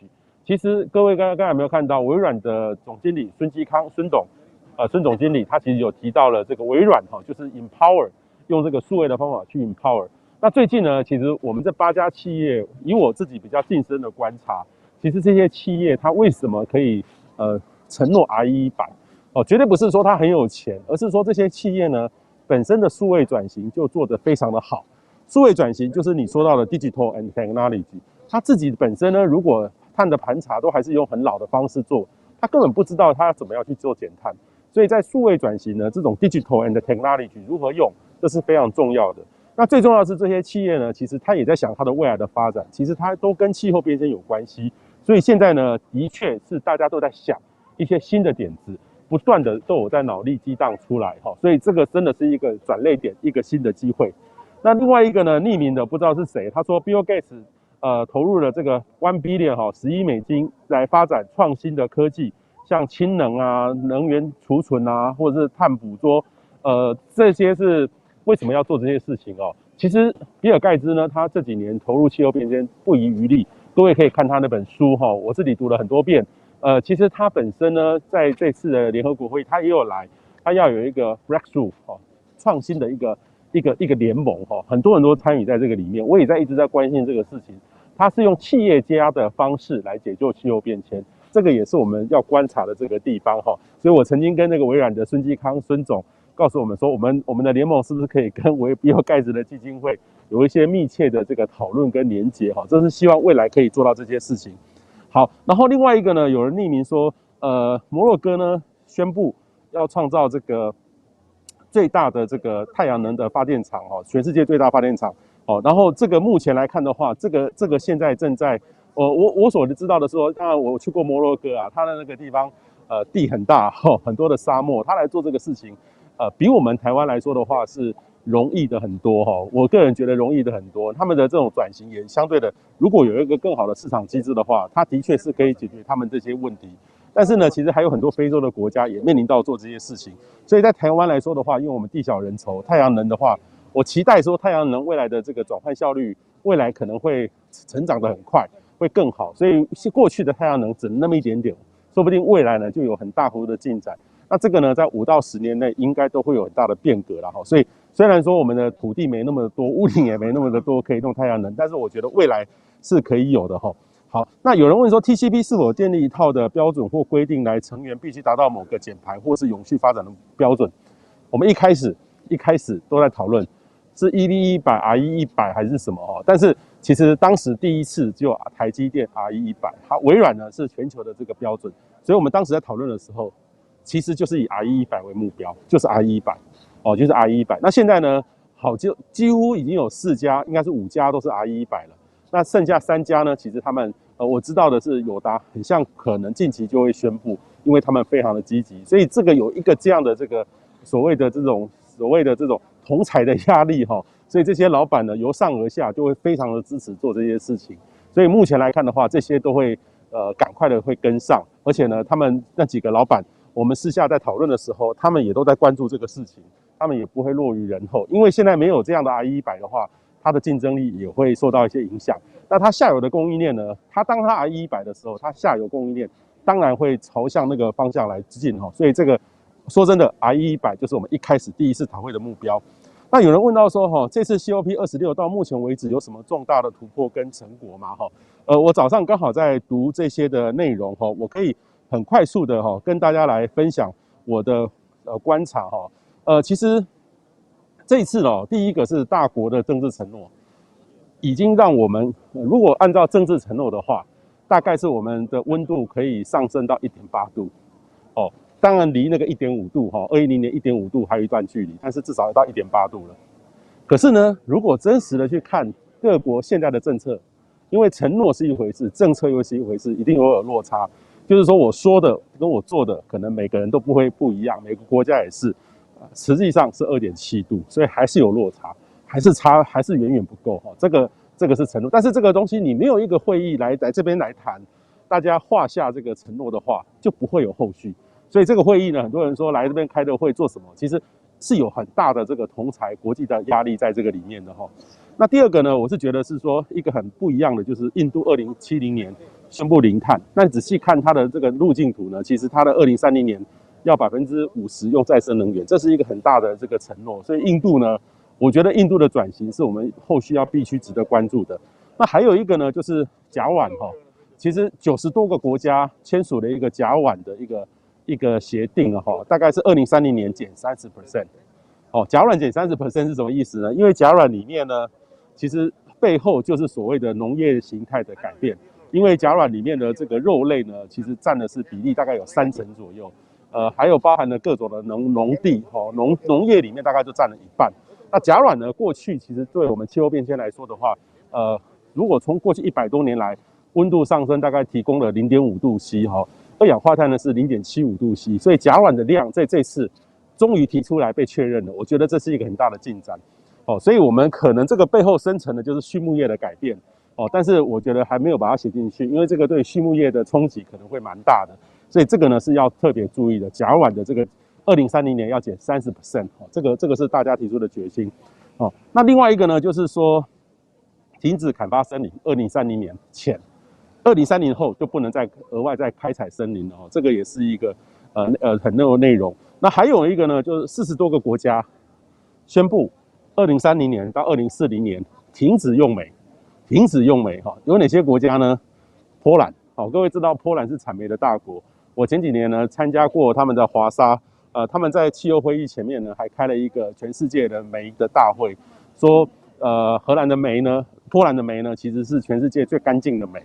其实各位刚才有没有看到微软的总经理孙总经理他其实有提到了这个微软就是 empower， 用这个数位的方法去 empower。那最近呢，其实我们这8家企业，以我自己比较近身的观察，其实这些企业它为什么可以承诺 RE100？绝对不是说它很有钱，而是说这些企业呢本身的数位转型就做得非常的好。数位转型就是你说到的 digital and technology， 它自己本身呢，如果碳的盘查都还是用很老的方式做，它根本不知道它怎么样去做减碳。所以在数位转型呢，这种 digital and technology 如何用，这是非常重要的。那最重要的是这些企业呢，其实它也在想它的未来的发展，其实它都跟气候变迁有关系。所以现在呢，的确是大家都在想一些新的点子，不断的都有在脑力激荡出来哈。所以这个真的是一个转捩点，一个新的机会。那另外一个呢，匿名的不知道是谁，他说 Bill Gates 投入了这个1 billion10亿美金来发展创新的科技，像氢能啊、能源储存啊，或者是碳捕捉，这些是为什么要做这些事情哦？其实比尔盖茨呢，他这几年投入气候变迁不遗余力，各位可以看他那本书哈，我自己读了很多遍。其实他本身呢，在这次的联合国会议，他也有来，他要有一个 breakthrough 创新的一个联盟哈，很多人都参与在这个里面。我也一直在关心这个事情，他是用企业家的方式来解救气候变迁，这个也是我们要观察的这个地方哈。所以我曾经跟那个微软的孙总告诉我们说，我们的联盟是不是可以跟比尔盖茨的基金会有一些密切的这个讨论跟连结哈？这是希望未来可以做到这些事情。好，然后另外一个呢，有人匿名说，摩洛哥呢宣布要创造这个最大的这个太阳能的发电厂哈，全世界最大发电厂哦。然后这个目前来看的话，这个现在正在我所知道的是说，当然我去过摩洛哥啊，它的那个地方地很大很多的沙漠，他来做这个事情。比我们台湾来说的话是容易的很多哈，我个人觉得容易的很多。他们的这种转型也相对的，如果有一个更好的市场机制的话，它的确是可以解决他们这些问题。但是呢，其实还有很多非洲的国家也面临到做这些事情。所以在台湾来说的话，因为我们地小人稠，太阳能的话，我期待说太阳能未来的这个转换效率，未来可能会成长得很快，会更好。所以过去的太阳能只能那么一点点，说不定未来呢就有很大幅度的进展。那这个呢，在5到10年内应该都会有很大的变革了哈。所以虽然说我们的土地没那么多，屋顶也没那么的多可以用太阳能，但是我觉得未来是可以有的哈。好，那有人问说 TCP 是否建立一套的标准或规定来成员必须达到某个减排或是永续发展的标准？我们一开始都在讨论是 EV100、RE100 还是什么哈。但是其实当时第一次只有台积电 RE100， 微软呢是全球的这个标准，所以我们当时在讨论的时候，其实就是以 RE100 为目标，就是 RE100 哦，就是 RE100。那现在呢，好，就几乎已经有4家，应该是5家都是 RE100 了。那剩下3家呢，其实他们我知道的是友达很像可能近期就会宣布，因为他们非常的积极，所以这个有一个这样的这个所谓的这种同侪的压力哈，所以这些老板呢由上而下就会非常的支持做这些事情。所以目前来看的话，这些都会赶快的会跟上，而且呢，他们那几个老板。我们私下在讨论的时候，他们也都在关注这个事情，他们也不会落于人后，因为现在没有这样的 RE100 的话，它的竞争力也会受到一些影响。那它下游的供应链呢？当它 RE100 的时候，它下游供应链当然会朝向那个方向来进哈。所以这个说真的 ，RE100 就是我们一开始第一次讨会的目标。那有人问到说哈，这次 COP26 到目前为止有什么重大的突破跟成果吗？哈，我早上刚好在读这些的内容哈，我可以很快速的跟大家来分享我的观察哈。其实这一次第一个是大国的政治承诺，已经让我们如果按照政治承诺的话，大概是我们的温度可以上升到1.8度，哦，当然离那个1.5度，2010年1.5度还有一段距离，但是至少要到1.8度了。可是呢，如果真实的去看各国现在的政策，因为承诺是一回事，政策又是一回事，一定会有落差。就是说我说的跟我做的，可能每个人都不一样，每个国家也是，实际上是2.7度，所以还是有落差，还是远远不够哈。这个是承诺，但是这个东西你没有一个会议来这边来谈，大家画下这个承诺的话，就不会有后续。所以这个会议呢，很多人说来这边开的会做什么，其实是有很大的这个同侪国际的压力在这个里面的哈。那第二个呢，我是觉得是说一个很不一样的，就是印度2070年宣布零碳。那仔细看它的这个路径图呢，其实它的2030年要50%用再生能源，这是一个很大的这个承诺。所以印度呢，我觉得印度的转型是我们后续必须值得关注的。那还有一个呢，就是甲烷哈，其实90多个国家签署了一个甲烷的一个协定哈，大概是2030年减30%。哦，甲烷减30% 是什么意思呢？因为甲烷里面呢，其实背后就是所谓的农业形态的改变。因为甲烷里面的这个肉类呢，其实占的是比例大概有30%左右，还有包含了各种的农地，农业里面大概就占了一半。那甲烷呢，过去其实对我们气候变迁来说的话，如果从过去100多年来，温度上升大概提供了0.5度 C 二氧化碳呢是0.75度 C， 所以甲烷的量在这次终于提出来被确认了，我觉得这是一个很大的进展。所以我们可能这个背后生成的就是畜牧业的改变。但是我觉得还没有把它写进去，因为这个对畜牧业的冲击可能会蛮大的，所以这个呢是要特别注意的。甲烷的这个2030年要减30%，这个是大家提出的决心。那另外一个呢，就是说停止砍伐森林，2030年前，2030后就不能再额外再开采森林了。这个也是一个很多内容。那还有一个呢，就是40多个国家宣布2030年到2040年停止用煤。有哪些国家呢？波兰，各位知道波兰是产煤的大国。我前几年呢参加过他们的华沙，他们在气候会议前面呢还开了一个全世界的煤的大会，说波兰的煤呢其实是全世界最干净的煤，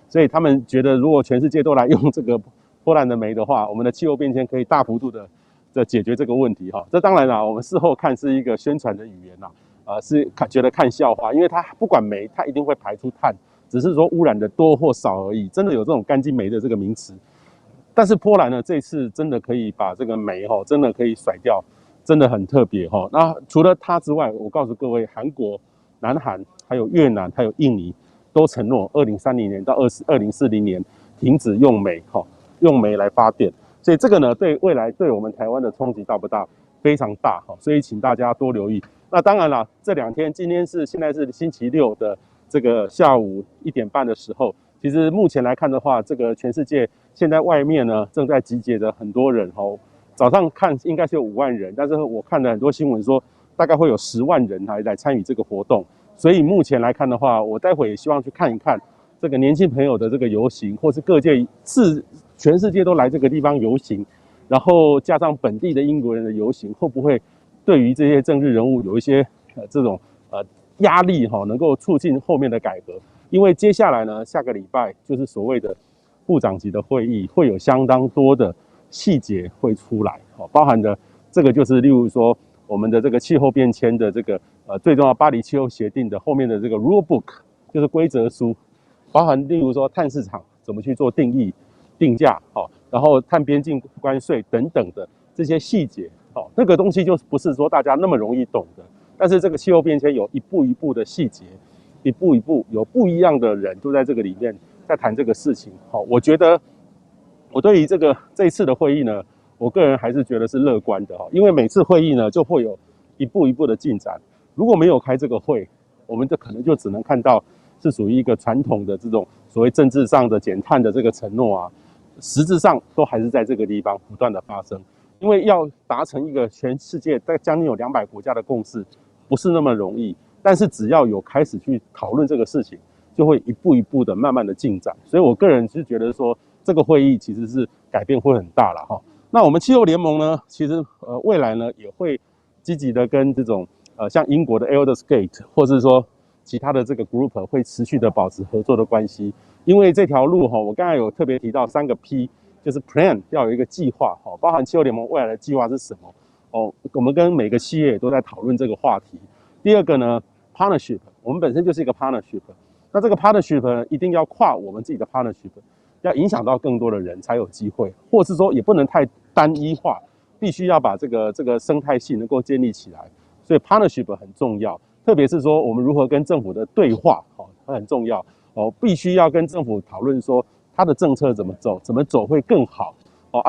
所以他们觉得如果全世界都来用这个波兰的煤的话，我们的气候变迁可以大幅度的解决这个问题哈。这当然啦，我们事后看是一个宣传的语言啦。是觉得看笑话，因为它不管煤，它一定会排出碳，只是说污染的多或少而已。真的有这种干净煤的这个名词，但是波兰呢，这次真的可以把这个煤真的可以甩掉，真的很特别哈。那除了它之外，我告诉各位，韩国、南韩、还有越南、还有印尼都承诺2030年到2040年停止用煤用煤来发电。所以这个呢，对未来对我们台湾的冲击大不大？非常大哈，所以请大家多留意。那当然了，这2天，现在是星期六的这个下午1点半的时候，其实目前来看的话，这个全世界现在外面呢正在集结着很多人早上看应该是有5万人，但是我看了很多新闻说大概会有10万人来参与这个活动。所以目前来看的话，我待会也希望去看一看这个年轻朋友的这个游行，或是各界全世界都来这个地方游行。然后加上本地的英国人的游行，会不会对于这些政治人物有一些这种压力能够促进后面的改革？因为接下来呢，下个礼拜就是所谓的部长级的会议，会有相当多的细节会出来，包含的这个就是例如说我们的这个气候变迁的这个最重要巴黎气候协定的后面的这个 rule book， 就是规则书，包含例如说碳市场怎么去做定义、定价，然后碳边境关税等等的这些细节，那个东西就不是说大家那么容易懂的。但是这个气候变迁有一步一步的细节，一步一步有不一样的人都在这个里面在谈这个事情。我觉得我对于这一次的会议呢，我个人还是觉得是乐观的，因为每次会议呢就会有一步一步的进展。如果没有开这个会，我们可能就只能看到是属于一个传统的这种所谓政治上的减碳的这个承诺啊。实质上都还是在这个地方不断的发生，因为要达成一个全世界将近有200国家的共识，不是那么容易。但是只要有开始去讨论这个事情，就会一步一步的慢慢的进展。所以我个人是觉得说，这个会议其实是改变会很大了哈。那我们气候联盟呢，其实未来呢也会积极的跟这种像英国的 Eldersgate 或是说其他的这个 group 会持续的保持合作的关系。因为这条路我刚才有特别提到3个 P， 就是 Plan 要有一个计划，包含气候联盟未来的计划是什么？我们跟每个企业都在讨论这个话题。第二个呢 ，Partnership， 我们本身就是一个 Partnership， 那这个 Partnership 呢，一定要跨我们自己的 Partnership， 要影响到更多的人才有机会，或是说也不能太单一化，必须要把这个生态系能够建立起来。所以 Partnership 很重要，特别是说我们如何跟政府的对话，它很重要。必须要跟政府讨论说它的政策怎么走会更好。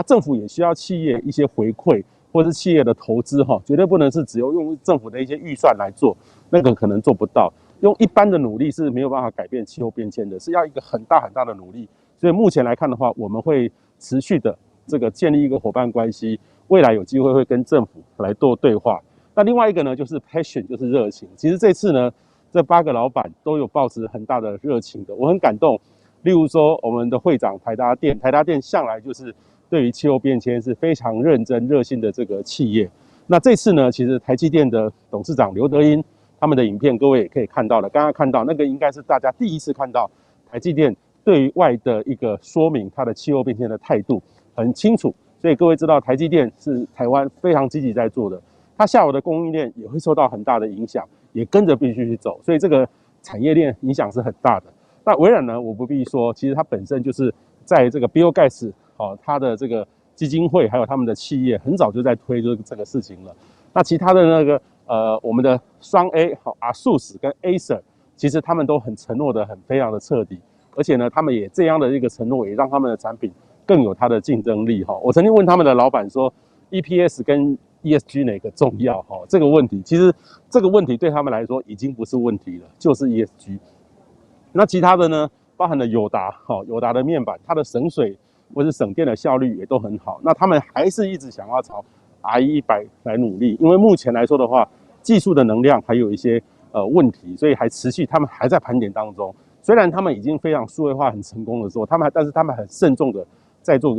政府也需要企业一些回馈，或是企业的投资，绝对不能是只有用政府的一些预算来做，那个可能做不到。用一般的努力是没有办法改变气候变迁的，是要一个很大很大的努力。所以目前来看的话，我们会持续的建立一个伙伴关系，未来有机会会跟政府来做对话。那另外一个呢，就是 passion， 就是热情。其实这次呢，这8个老板都有抱持很大的热情的，我很感动。例如说，我们的会长台达电向来就是对于气候变迁是非常认真热心的这个企业。那这次呢，其实台积电的董事长刘德音他们的影片，各位也可以看到了。刚刚看到那个应该是大家第一次看到台积电对外的一个说明，它的气候变迁的态度很清楚。所以各位知道，台积电是台湾非常积极在做的，它下游的供应链也会受到很大的影响，也跟着必须去走，所以这个产业链影响是很大的。那微软呢，我不必说，其实它本身就是在这个 Bill Gates 他的这个基金会还有他们的企业很早就在推这个事情了。那其他的那个我们的双 A ASUS 跟 Acer， 其实他们都很承诺的非常的彻底，而且呢，他们也这样的一个承诺，也让他们的产品更有它的竞争力。我曾经问他们的老板说 ，EPS 跟 ESG 哪个重要？这个问题，其实这个问题对他们来说已经不是问题了，就是 ESG。那其他的呢，包含了友达的面板，它的省水或是省电的效率也都很好。那他们还是一直想要朝 RE100来努力，因为目前来说的话，技术的能量还有一些问题，所以还持续，他们还在盘点当中。虽然他们已经非常数位化很成功的时候，但是他们很慎重的在做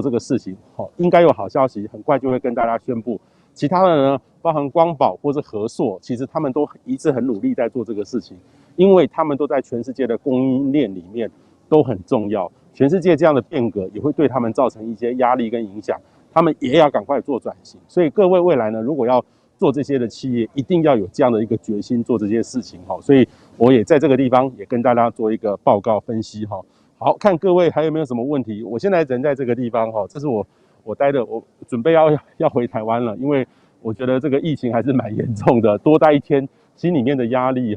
这个事情。应该有好消息，很快就会跟大家宣布。其他的呢，包含光宝或是和硕，其实他们都一直很努力在做这个事情，因为他们都在全世界的供应链里面都很重要。全世界这样的变革也会对他们造成一些压力跟影响，他们也要赶快做转型。所以各位未来呢，如果要做这些的企业，一定要有这样的一个决心做这些事情。所以我也在这个地方也跟大家做一个报告分析。好，看各位还有没有什么问题？我现在人在这个地方，这是我待的，我准备要回台湾了，因为我觉得这个疫情还是蛮严重的，多待1天，心里面的压力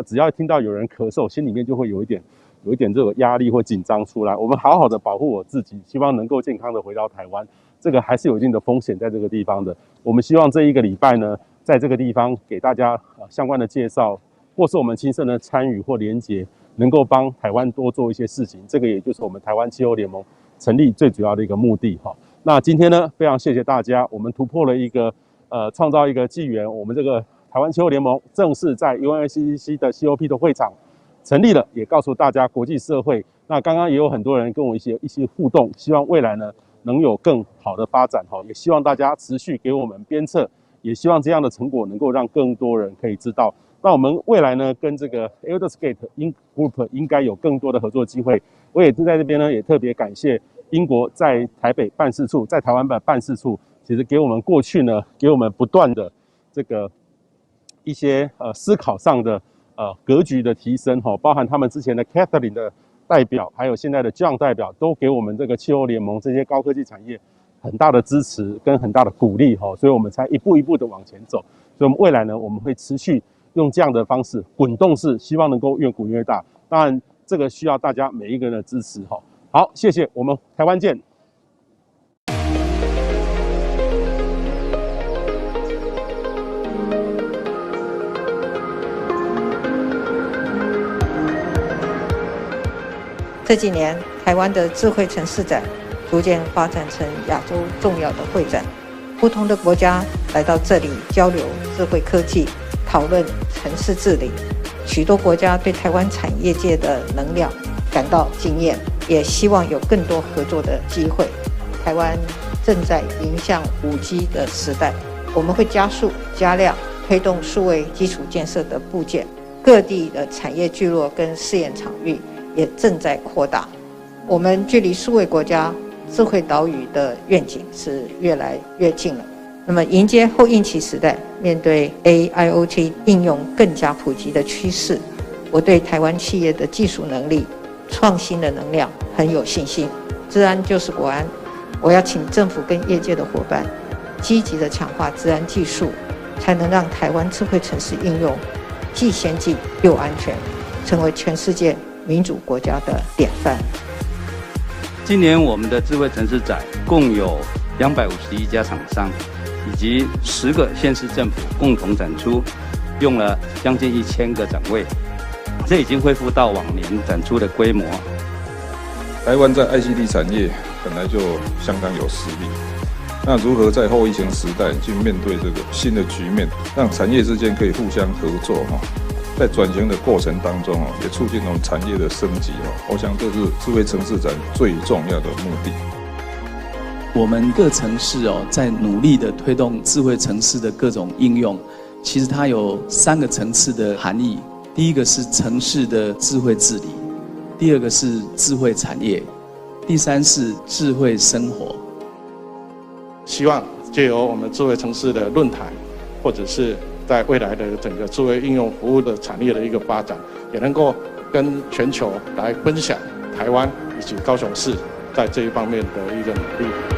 只要听到有人咳嗽，心里面就会有一点这个压力或紧张出来。我们好好的保护我自己，希望能够健康的回到台湾。这个还是有一定的风险在这个地方的。我们希望这1个礼拜呢，在这个地方给大家相关的介绍，或是我们亲身的参与或连结，能够帮台湾多做一些事情。这个也就是我们台湾气候联盟成立最主要的一个目的。那今天呢，非常谢谢大家，我们突破了一个创造一个纪元，我们这个台湾气候联盟正式在 UNFCCC 的 COP 的会场成立了，也告诉大家国际社会。那刚刚也有很多人跟我一些互动，希望未来呢能有更好的发展，也希望大家持续给我们鞭策，也希望这样的成果能够让更多人可以知道。那我们未来呢，跟这个 Eldersgate Group 应该有更多的合作机会。我也在这边呢，也特别感谢英国在台北办事处，在台湾的办事处，其实给我们过去呢，给我们不断的这个一些思考上的格局的提升，包含他们之前的 Catherine 的代表，还有现在的 John 代表，都给我们这个气候联盟这些高科技产业很大的支持跟很大的鼓励，所以我们才一步一步的往前走。所以我们未来呢，我们会持续用这样的方式滚动式，希望能够越滚越大。当然，这个需要大家每一个人的支持。好，谢谢，我们台湾见。这几年，台湾的智慧城市展逐渐发展成亚洲重要的会展，不同的国家来到这里交流智慧科技，讨论城市治理。许多国家对台湾产业界的能量感到惊艳，也希望有更多合作的机会。台湾正在迎向5G 的时代，我们会加速加量推动数位基础建设的布建，各地的产业聚落跟试验场域也正在扩大。我们距离数位国家智慧岛屿的愿景是越来越近了。那么迎接后应期时代，面对 AIoT 应用更加普及的趋势，我对台湾企业的技术能力、创新的能量很有信心。治安就是国安，我要请政府跟业界的伙伴积极的强化治安技术，才能让台湾智慧城市应用既先进又安全，成为全世界民主国家的典范。今年我们的智慧城市展共有251家厂商以及10个县市政府共同展出，用了将近1000个展位，这已经恢复到往年展出的规模。台湾在 ICT 产业本来就相当有实力，那如何在后疫情时代去面对这个新的局面，让产业之间可以互相合作在转型的过程当中也促进我们产业的升级我想这是智慧城市展最重要的目的。我们各城市在努力的推动智慧城市的各种应用，其实它有3个层次的含义。第一个是城市的智慧治理，第二个是智慧产业，第3是智慧生活。希望借由我们智慧城市的论坛，或者是在未来的整个智慧应用服务的产业的一个发展，也能够跟全球来分享台湾以及高雄市在这一方面的一个努力。